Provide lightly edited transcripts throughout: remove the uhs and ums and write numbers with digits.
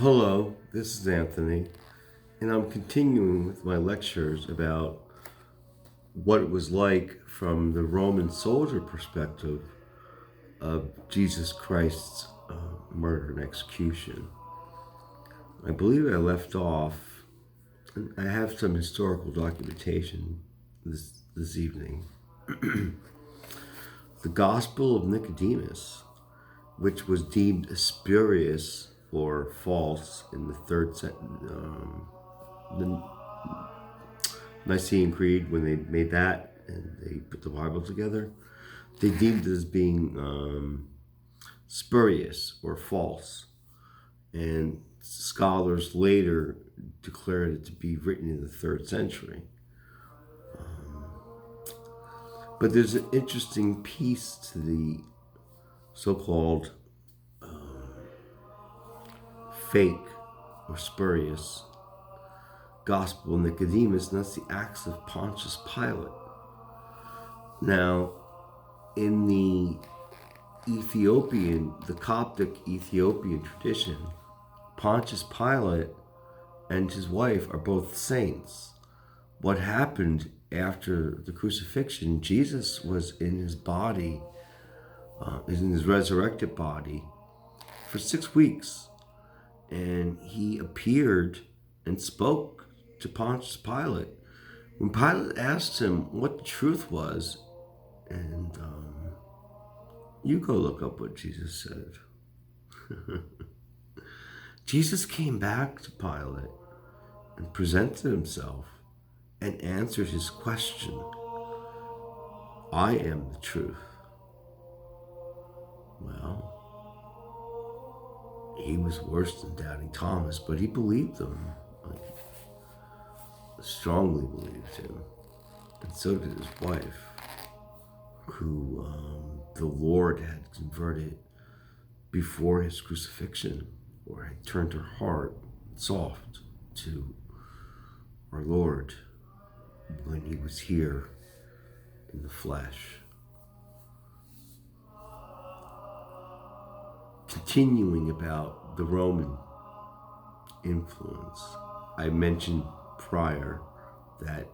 Hello, this is Anthony, and I'm continuing with my lectures about what it was like from the Roman soldier perspective of Jesus Christ's murder and execution. I believe I left off, and I have some historical documentation this evening. The Gospel of Nicodemus, which was deemed spurious or false in the the Nicene Creed, when they made that and they put the Bible together, they deemed it as being spurious or false. And scholars later declared it to be written in the 3rd century. But there's an interesting piece to the so-called fake or spurious Gospel of Nicodemus, and that's the Acts of Pontius Pilate. Now, in the Coptic Ethiopian tradition, Pontius Pilate and his wife are both saints. What happened after the crucifixion, Jesus was in his body, in his resurrected body, for 6 weeks. And he appeared and spoke to Pontius Pilate. When Pilate asked him what the truth was, and you go look up what Jesus said. Jesus came back to Pilate and presented himself and answered his question. I am the truth. Well, he was worse than doubting Thomas, but he believed him. Strongly believed him. And so did his wife, who the Lord had converted before his crucifixion, or had turned her heart soft to our Lord when he was here in the flesh. Continuing about the Roman influence, I mentioned prior that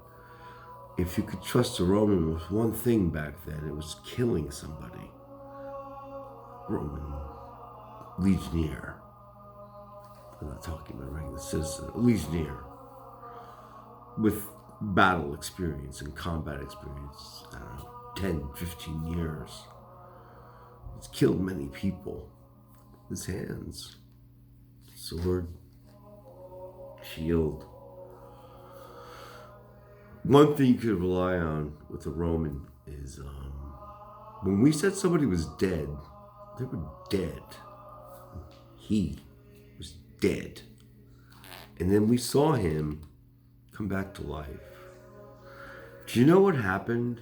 if you could trust a Roman with one thing back then, it was killing somebody. Roman legionnaire. I'm not talking about a regular citizen, a legionnaire with battle experience and combat experience, I don't know, 10, 15 years. He's killed many people. His hands, sword, shield. One thing you could rely on with a Roman is when we said somebody was dead, they were dead. He was dead. And then we saw him come back to life. Do you know what happened?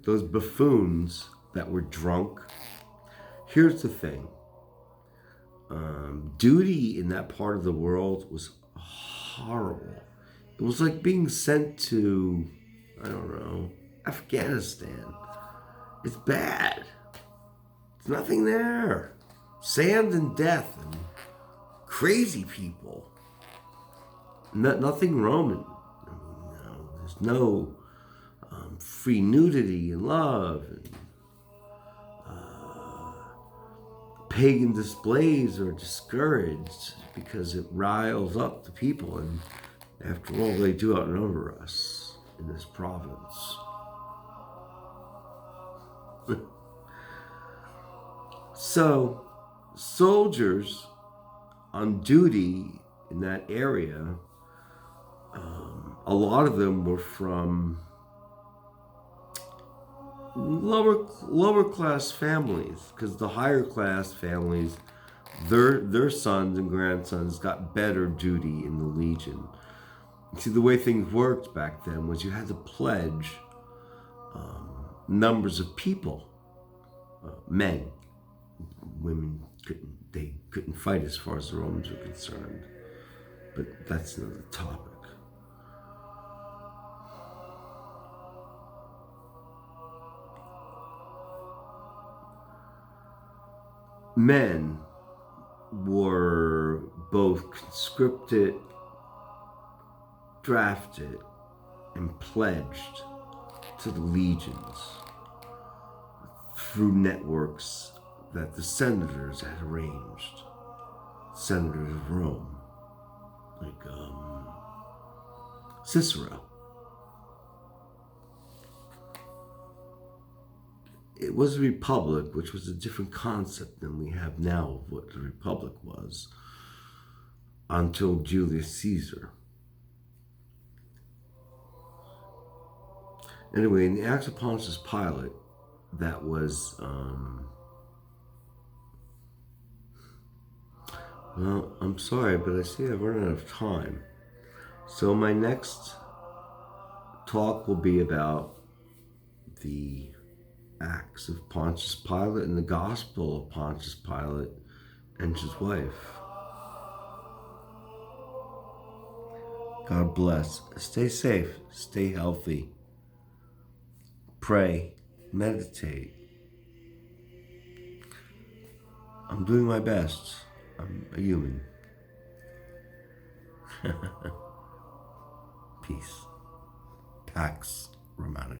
Those buffoons that were drunk. Here's the thing. Duty in that part of the world was horrible. It was like being sent to, I don't know, Afghanistan. It's bad. There's nothing there. Sand and death and crazy people. Nothing Roman. There's no free nudity and love. And pagan displays are discouraged because it riles up the people, and after all, they do outnumber us in this province. So, soldiers on duty in that area, a lot of them were from lower class families, because the higher class families, their sons and grandsons got better duty in the legion. See, the way things worked back then was you had to pledge numbers of people, men. Women couldn't fight as far as the Romans were concerned, but that's another topic. Men were both conscripted, drafted, and pledged to the legions through networks that the senators had arranged. Senators of Rome, like Cicero. It was a republic, which was a different concept than we have now of what the republic was, until Julius Caesar. Anyway, in the Acts of Pontius Pilate, that was, well, I'm sorry, but I see I've run out of time. So my next talk will be about the Acts of Pontius Pilate and the Gospel of Pontius Pilate and his wife. God bless. Stay safe. Stay healthy. Pray. Meditate. I'm doing my best. I'm a human. Peace. Pax Romana.